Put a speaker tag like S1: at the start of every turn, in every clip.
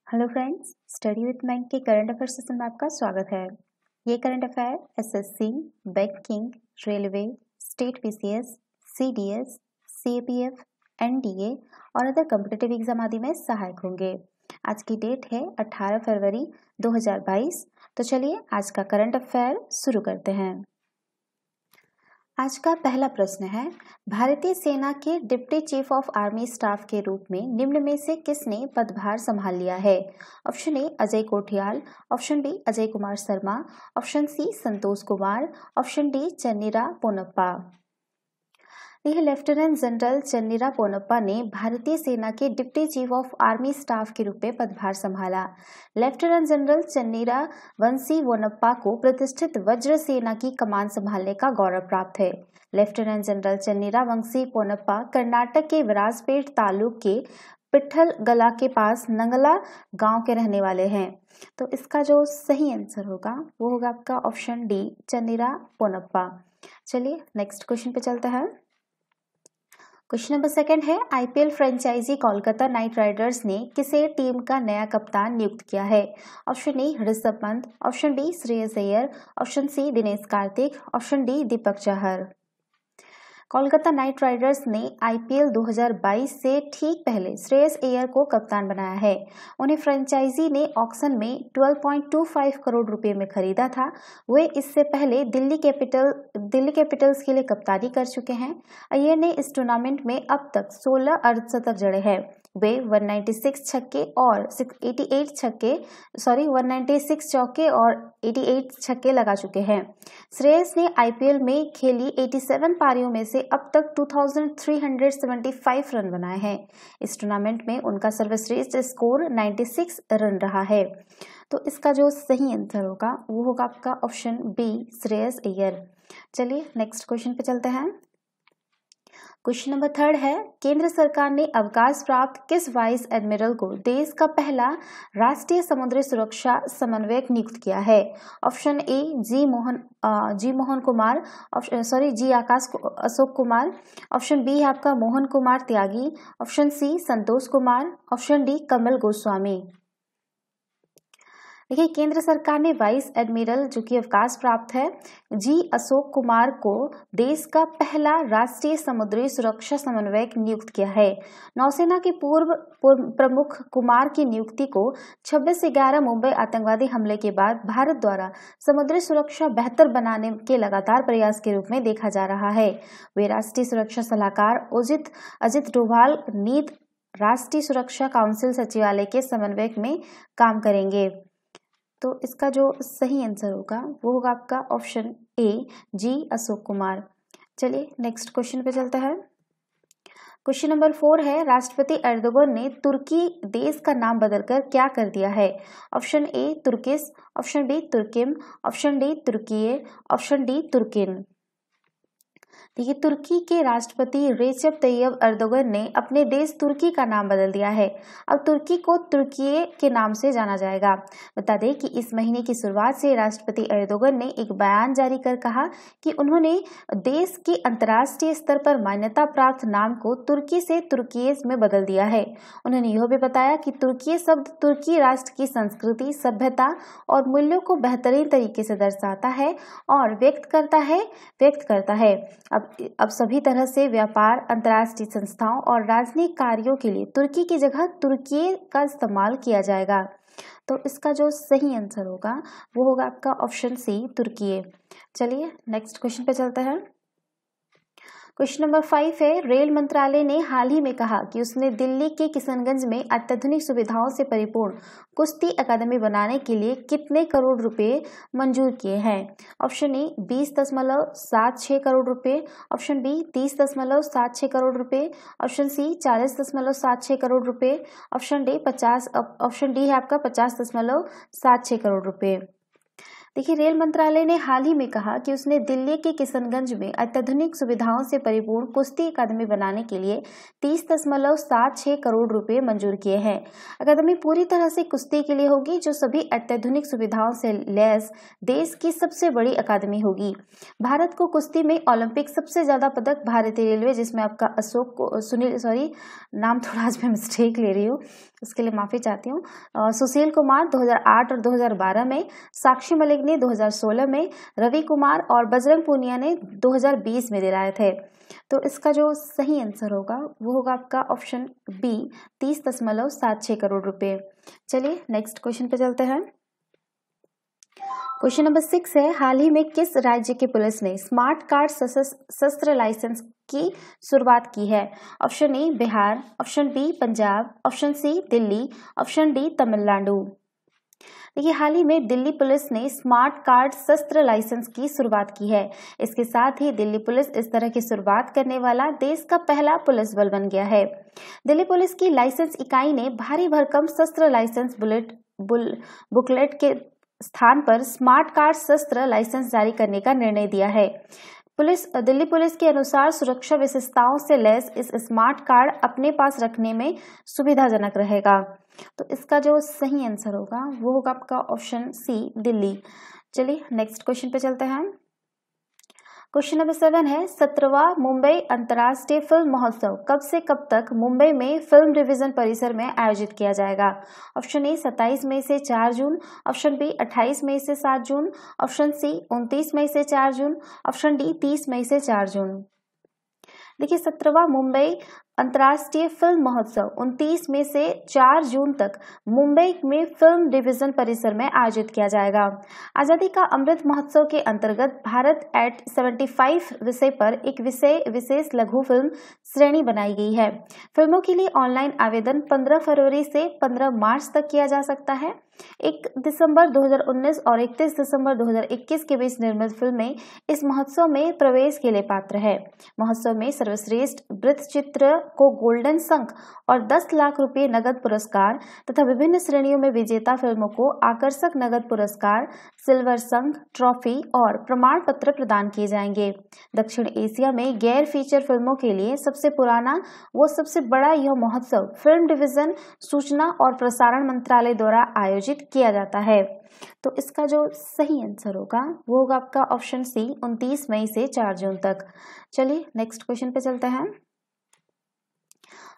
S1: Hello friends, study with मैंक के current affair session में आपका स्वागत है। ये current affair SSC, banking, railway, state PCS, CDS, CAPF, NDA और अदर कॉम्पिटिटिव एग्जाम आदि में सहायक होंगे। आज की डेट है 18 फरवरी 2022। तो चलिए आज का करंट अफेयर शुरू करते हैं। आज का पहला प्रश्न है, भारतीय सेना के deputy chief of army staff के रूप में निम्न में से किसने पदभार संभाल लिया है? Option A Ajay Kothiyal, option B Ajay Kumar Sharma, option C Santosh Kumar, option D Channira Ponnappa. यह लेफ्टिनेंट जनरल चन्नीरा पोनप्पा ने भारतीय सेना के deputy chief of army staff के रूप में पदभार संभाला। लेफ्टिनेंट जनरल चन्नीरा वंशी पोनप्पा को प्रतिष्ठित वज्र सेना की कमान संभालने का गौरव प्राप्त है। लेफ्टिनेंट जनरल चन्नीरा वंशी पोनप्पा कर्नाटक के विराजपेट तालुक के पिट्ठल गला के पास नंगला गांव के रहने वाले हैं। तो इसका जो सही आंसर होगा वो होगा आपका ऑप्शन डी चन्नीरा पोनप्पा। चलिए नेक्स्ट क्वेश्चन पे चलते हैं। क्वेश्चन नंबर सेकंड है, IPL franchise Kolkata Knight Riders ने किसे टीम का नया कप्तान नियुक्त किया है? Option A Rishabh Pant, option B Shreyas Iyer, option C Dinesh Karthik, option D Deepak Chahar. Kolkata Knight Riders ने आईपीएल 2022 से ठीक पहले श्रेयस अय्यर को कप्तान बनाया है। उन्हें फ्रेंचाइजी ने ऑक्शन में 12.25 करोड़ रुपए में खरीदा था। वे इससे पहले दिल्ली कैपिटल्स के लिए कप्तानी कर चुके हैं। अय्यर ने इस टूर्नामेंट में अब तक 16 अर्धशतक जड़े हैं। वे 196 चौके और 88 छक्के लगा चुके हैं। श्रेयस ने आईपीएल में खेली 87 पारियों में से अब तक 2375 रन बनाए हैं। इस टूर्नामेंट में उनका सर्वश्रेष्ठ स्कोर 96 रन रहा है। तो इसका जो सही आंसर होगा वो होगा आपका ऑप्शन बी श्रेयस अय्यर। चलिए नेक्स्ट क्वेश्चन पे चलते हैं। क्वेश्चन नंबर थर्ड है, केंद्र सरकार ने अवकाश प्राप्त किस वाइस एडमिरल को देश का पहला राष्ट्रीय समुद्री सुरक्षा समन्वयक नियुक्त किया है? Option A G Mohan Kumar, G Ashok Kumar, option B है आपका Mohan Kumar Tyagi, option C Santosh Kumar, option D Kamal Goswami. देखिए, केंद्र सरकार ने वाइस एडमिरल जो कि अवकाश प्राप्त है जी अशोक कुमार को देश का पहला राष्ट्रीय समुद्री सुरक्षा समन्वयक नियुक्त किया है। नौसेना के पूर्व प्रमुख कुमार की नियुक्ति को 26/11 मुंबई आतंकवादी हमले के बाद भारत द्वारा समुद्री सुरक्षा बेहतर बनाने के लगातार प्रयास के रूप में देखा जा रहा है। वे राष्ट्रीय सुरक्षा सलाहकार अजित डोभाल नीति राष्ट्रीय सुरक्षा काउंसिल सचिवालय के समन्वयक में काम करेंगे। तो इसका जो सही आंसर होगा वो होगा आपका ऑप्शन ए जी अशोक कुमार। चलिए नेक्स्ट क्वेश्चन पे चलता है। क्वेश्चन नंबर 4 है, राष्ट्रपति एर्दोगन ने तुर्की देश का नाम बदलकर क्या कर दिया है? Option A Turkis, option B Turkim, option D Turkiye, option D Turkin. देखिए, तुर्की के राष्ट्रपति रेसेप तैयब एर्दोगन ने अपने देश तुर्की का नाम बदल दिया है। अब तुर्की को तुर्कीये के नाम से जाना जाएगा। बता दें कि इस महीने की शुरुआत से राष्ट्रपति एर्दोगन ने एक बयान जारी कर कहा कि उन्होंने देश के अंतर्राष्ट्रीय स्तर पर मान्यता प्राप्त नाम को तुर्की से तुर्कीये में बदल दिया है। उन्होंने यह भी बताया कि तुर्कीये शब्द तुर्की राष्ट्र की संस्कृति, सभ्यता और मूल्यों को बेहतरीन तरीके से दर्शाता है और व्यक्त करता है। अब सभी तरह से व्यापार, अंतर्राष्ट्रीय संस्थाओं और राजनयिक कार्यों के लिए तुर्की की जगह तुर्कीये का इस्तेमाल किया जाएगा। तो इसका जो सही आंसर होगा वो होगा आपका ऑप्शन सी तुर्कीये। चलिए नेक्स्ट क्वेश्चन पे चलते हैं। क्वेश्चन नंबर 5 है, रेल मंत्रालय ने हाल ही में कहा कि उसने दिल्ली के किशनगंज में अत्याधुनिक सुविधाओं से परिपूर्ण कुश्ती अकादमी बनाने के लिए कितने करोड़ रुपए मंजूर किए हैं? ऑप्शन ए 20.76 करोड़ रुपए, ऑप्शन बी 30.76 करोड़ रुपए, ऑप्शन सी 40.76 करोड़ रुपए, ऑप्शन डी है आपका 50.76 करोड़ रुपए। देखिए, रेल मंत्रालय ने हाल ही में कहा कि उसने दिल्ली के किशनगंज में अत्याधुनिक सुविधाओं से परिपूर्ण कुश्ती अकादमी बनाने के लिए 30.76 करोड़ रुपए मंजूर किए हैं। अकादमी पूरी तरह से कुश्ती के लिए होगी, जो सभी अत्याधुनिक सुविधाओं से लैस देश की सबसे बड़ी अकादमी होगी। भारत को कुश्ती में ओलंपिक सबसे ज्यादा पदक भारतीय रेलवे, जिसमें आपका नाम थोड़ा आज मैं मिस्टेक ले रही हूँ, उसके लिए माफी चाहती हूँ। सुशील कुमार 2008 और 2012 में, साक्षी मलिक ने 2016 में, रवि कुमार और बजरंग पूनिया ने 2020 में दिलाए थे। तो इसका जो सही आंसर होगा वो होगा आपका ऑप्शन बी, 30.76 करोड़ रुपए। चलिए नेक्स्ट क्वेश्चन पे चलते हैं। क्वेश्चन नंबर 6 है, हाल ही में किस राज्य की पुलिस ने स्मार्ट कार्ड शस्त्र लाइसेंस की शुरुआत की है? Option A Bihar, option B Punjab, option C Delhi, option D Tamil Nadu. देखिए, हाल ही में दिल्ली पुलिस ने स्मार्ट कार्ड शस्त्र लाइसेंस की शुरुआत की है। इसके साथ ही दिल्ली पुलिस इस तरह की शुरुआत करने वाला देश का पहला पुलिस बल बन गया है। दिल्ली पुलिस की लाइसेंस इकाई ने भारी भरकम शस्त्र लाइसेंस बुकलेट के स्थान पर स्मार्ट कार्ड शस्त्र लाइसेंस जारी करने का निर्णय दिया है। दिल्ली पुलिस के अनुसार सुरक्षा विशेषताओं से लैस इस स्मार्ट कार्ड अपने पास रखने में सुविधाजनक रहेगा। तो इसका जो सही आंसर होगा वो होगा आपका ऑप्शन सी दिल्ली। चलिए नेक्स्ट क्वेश्चन पे चलते हैं। क्वेश्चन नंबर 7 है, 17वां मुंबई अंतर्राष्ट्रीय फिल्म महोत्सव कब से कब तक मुंबई में फिल्म डिवीजन परिसर में आयोजित किया जाएगा? ऑप्शन ए 27 मई से 4 जून, ऑप्शन बी 28 मई से 7 जून, ऑप्शन सी 29 मई से 4 जून, ऑप्शन डी 30 मई से 4 जून। देखिए, 17वां मुंबई अंतर्राष्ट्रीय फिल्म महोत्सव 29 मई से 4 जून तक मुंबई में फिल्म डिवीजन परिसर में आयोजित किया जाएगा। आजादी का अमृत महोत्सव के अंतर्गत भारत एट 75 विषय पर एक विशेष लघु फिल्म श्रेणी बनाई गई है। फिल्मों के लिए ऑनलाइन आवेदन 15 फरवरी से 15 मार्च तक किया जा सकता है। 1 दिसंबर 2019 और 31 दिसंबर 2021 के बीच निर्मित फिल्में इस महोत्सव में प्रवेश के लिए पात्र है। महोत्सव में सर्वश्रेष्ठ वृत्त चित्र को गोल्डन शंख और 10 लाख रुपए नगद पुरस्कार तथा विभिन्न श्रेणियों में विजेता फिल्मों को आकर्षक नगद पुरस्कार, सिल्वर शंख, ट्रॉफी और प्रमाण पत्र प्रदान किए जाएंगे। दक्षिण एशिया में गैर फीचर फिल्मों के लिए सबसे पुराना व सबसे बड़ा यह महोत्सव फिल्म डिवीजन सूचना और प्रसारण मंत्रालय द्वारा आयोजित किया जाता है। तो इसका जो सही आंसर होगा वो होगा आपका ऑप्शन सी, 29 मई से 4 जून तक। चलिए नेक्स्ट क्वेश्चन पे चलते हैं।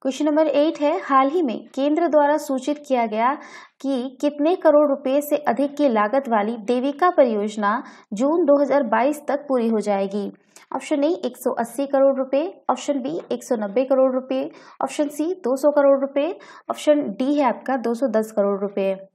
S1: क्वेश्चन नंबर 8 है, हाल ही में केंद्र द्वारा सूचित किया गया कि कितने करोड़ रुपए से अधिक की लागत वाली देविका परियोजना जून 2022 तक पूरी हो जाएगी? ऑप्शन ए 180 करोड़ रुपए, ऑप्शन बी 190 करोड़ रुपए, ऑप्शन सी 200 करोड़ रुपए, ऑप्शन डी है आपका 210 करोड़ रुपए।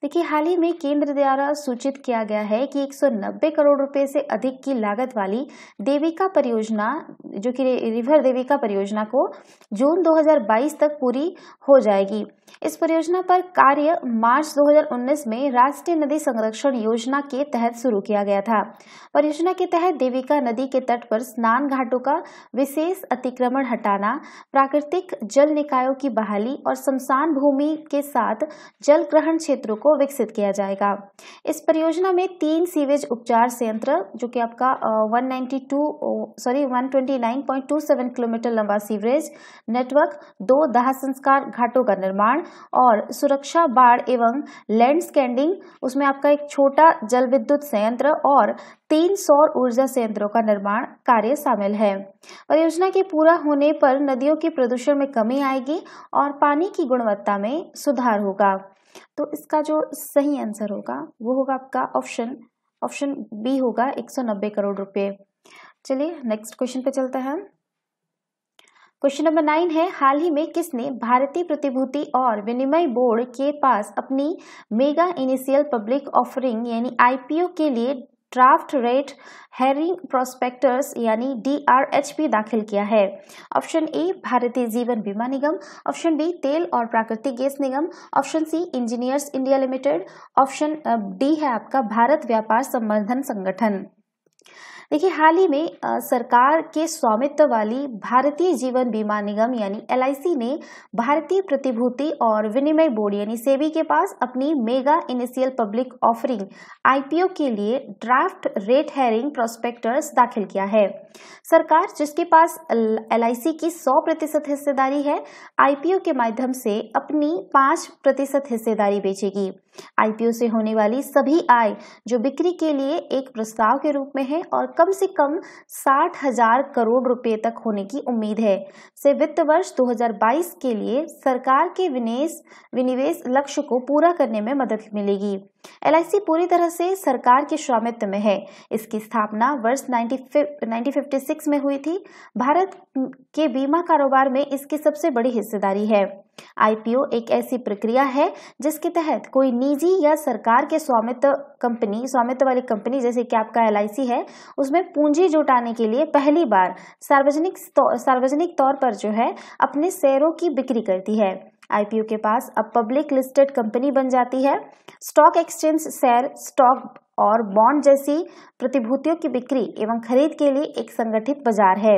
S1: देखिए, हाल ही में केंद्र द्वारा सूचित किया गया है कि 190 करोड़ रुपए से अधिक की लागत वाली देविका परियोजना, जो कि रिवर देविका परियोजना को जून 2022 तक पूरी हो जाएगी। इस परियोजना पर कार्य मार्च 2019 में राष्ट्रीय नदी संरक्षण योजना के तहत शुरू किया गया था। परियोजना के तहत देविका नदी के तट पर स्नान घाटों का विशेष अतिक्रमण हटाना, प्राकृतिक जल निकायों की बहाली और श्मशान भूमि के साथ जल ग्रहण क्षेत्रों को विकसित किया जाएगा। इस परियोजना में 3 सीवेज उपचार संयंत्र, जो कि आपका 129.27 किलोमीटर लंबा सीवरेज नेटवर्क, 2 दाह संस्कार घाटों का निर्माण और सुरक्षा बाढ़ एवं लैंडस्केडिंग, उसमें आपका एक छोटा जल विद्युत संयंत्र और 3 सौर ऊर्जा संयंत्रों का निर्माण कार्य शामिल है। परियोजना के पूरा होने पर नदियों के प्रदूषण में कमी आएगी और पानी की गुणवत्ता में सुधार होगा। तो इसका जो सही आंसर होगा वो होगा आपका ऑप्शन बी होगा 190 करोड़ रुपए। चलिए नेक्स्ट क्वेश्चन पे चलते हैं। क्वेश्चन नंबर 9 है, हाल ही में किसने भारतीय प्रतिभूति और विनिमय बोर्ड के पास अपनी मेगा इनिशियल पब्लिक ऑफरिंग यानी आईपीओ के लिए ड्राफ्ट रेट हेरिंग प्रोस्पेक्टस यानी DRHP दाखिल किया है? ऑप्शन ए भारतीय जीवन बीमा निगम, ऑप्शन बी तेल और प्राकृतिक गैस निगम, option C engineers India limited, option D है आपका भारत व्यापार संवर्धन संगठन। देखिए, हाल ही में सरकार के स्वामित्व वाली भारतीय जीवन बीमा निगम यानी LIC ने भारतीय प्रतिभूति और विनिमय बोर्ड यानी सेबी के पास अपनी mega initial public offering IPO के लिए ड्राफ्ट रेट हेयरिंग प्रोस्पेक्टस दाखिल किया है। सरकार, जिसके पास LIC की 100% हिस्सेदारी है, IPO के माध्यम से अपनी 5% हिस्सेदारी बेचेगी। IPO से होने वाली सभी आय जो बिक्री के लिए एक प्रस्ताव के रूप में है और कम से कम 60,000 करोड़ रुपए तक होने की उम्मीद है, से वित्त वर्ष 2022 के लिए सरकार के विनिवेश लक्ष्य को पूरा करने में मदद मिलेगी। LIC पूरी तरह से सरकार के स्वामित्व में है। इसकी स्थापना वर्ष 1956 में हुई थी। भारत के बीमा कारोबार में इसकी सबसे बड़ी हिस्सेदारी है। IPO एक ऐसी प्रक्रिया है जिसके तहत कोई निजी या सरकार के स्वामित्व वाली कंपनी जैसे कि आपका LIC है, उसमें पूंजी जुटाने के लिए पहली बार सार्वजनिक तौर पर जो है अपने शेयरों की बिक्री करती है। IPO के पास अब पब्लिक लिस्टेड कंपनी बन जाती है। स्टॉक एक्सचेंज शेयर, स्टॉक और बॉन्ड जैसी प्रतिभूतियों की बिक्री एवं खरीद के लिए एक संगठित बाजार है।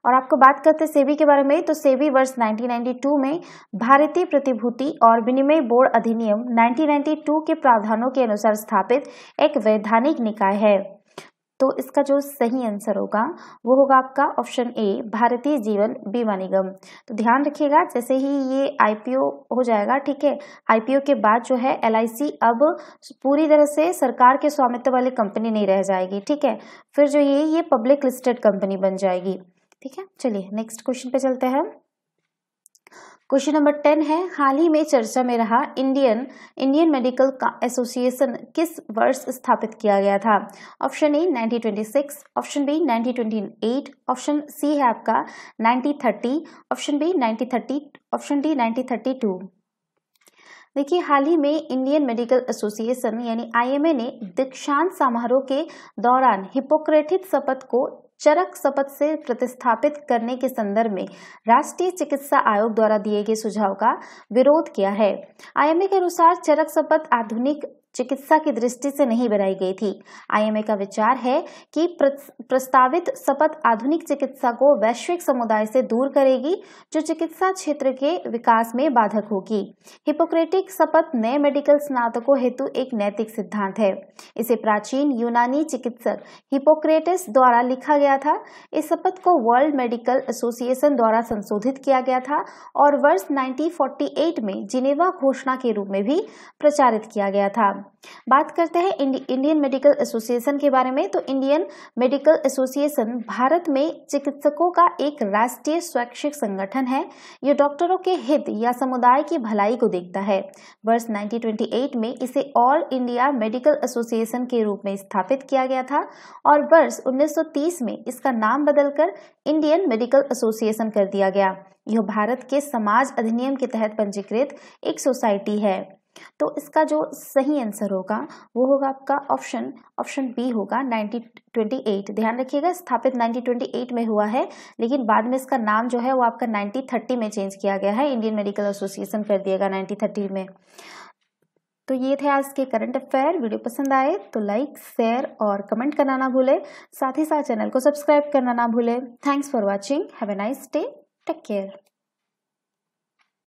S1: और आपको बात करते हैं सेबी के बारे में, तो सेबी वर्ष 1992 में भारतीय प्रतिभूति और विनिमय बोर्ड अधिनियम 1992 के प्रावधानों के अनुसार स्थापित एक वैधानिक निकाय है। तो इसका जो सही आंसर होगा वो होगा आपका ऑप्शन ए, भारतीय जीवन बीमा निगम। तो ध्यान रखिएगा, जैसे ही ये IPO हो जाएगा, ठीक है, IPO के बाद जो है LIC अब पूरी तरह से सरकार के स्वामित्व वाली कंपनी नहीं रह जाएगी, ठीक है, फिर जो ये पब्लिक लिस्टेड कंपनी बन जाएगी। ठीक है, चलिए नेक्स्ट क्वेश्चन पे चलते हैं। क्वेश्चन नंबर 10 है, हाल ही में चर्चा में रहा इंडियन मेडिकल एसोसिएशन किस वर्ष स्थापित किया गया था? Option A 1926, option B 1928, option C है आपका 1930, ऑप्शन बी 1930, ऑप्शन डी 1932। देखिए, हाल ही में इंडियन मेडिकल एसोसिएशन यानी IMA ने दीक्षांत समारोह के दौरान हिपोक्रेटिक शपथ को चरक शपथ से प्रतिस्थापित करने के संदर्भ में राष्ट्रीय चिकित्सा आयोग द्वारा दिए गए सुझाव का विरोध किया है। IMA के अनुसार चरक शपथ आधुनिक चिकित्सा की दृष्टि से नहीं बनाई गई थी। IMA का विचार है कि प्रस्तावित शपथ आधुनिक चिकित्सा को वैश्विक समुदाय से दूर करेगी, जो चिकित्सा क्षेत्र के विकास में बाधक होगी। हिपोक्रेटिक शपथ नए मेडिकल स्नातकों हेतु एक नैतिक सिद्धांत है। इसे प्राचीन यूनानी चिकित्सक हिपोक्रेटस द्वारा लिखा गया था। इस शपथ को वर्ल्ड मेडिकल एसोसिएशन द्वारा संशोधित किया गया था और वर्ष 1948 में जिनेवा घोषणा के रूप में भी प्रचारित किया गया था। बात करते हैं इंडियन मेडिकल एसोसिएशन के बारे में। तो इंडियन मेडिकल एसोसिएशन भारत में चिकित्सकों का एक राष्ट्रीय स्वैच्छिक संगठन है। यह डॉक्टरों के हित या समुदाय की भलाई को देखता है। वर्ष 1928 में इसे ऑल इंडिया मेडिकल एसोसिएशन के रूप में स्थापित किया गया था और वर्ष 1930 में इसका नाम बदलकर इंडियन मेडिकल एसोसिएशन कर दिया गया। यह भारत के समाज अधिनियम के तहत पंजीकृत एक सोसाइटी है। तो इसका जो सही आंसर होगा वो होगा आपका ऑप्शन बी होगा 1928। ध्यान रखिएगा, स्थापित 1928 में हुआ है, लेकिन बाद में इसका नाम जो है वो आपका 1930 में चेंज किया गया है, इंडियन मेडिकल एसोसिएशन कर दिएगा 1930 में। तो ये थे आज के करंट अफेयर। वीडियो पसंद आए तो लाइक, शेयर और कमेंट करना ना भूले। साथ ही साथ चैनल को सब्सक्राइब करना ना भूले। Thanks for watching. Have a nice day. Take care.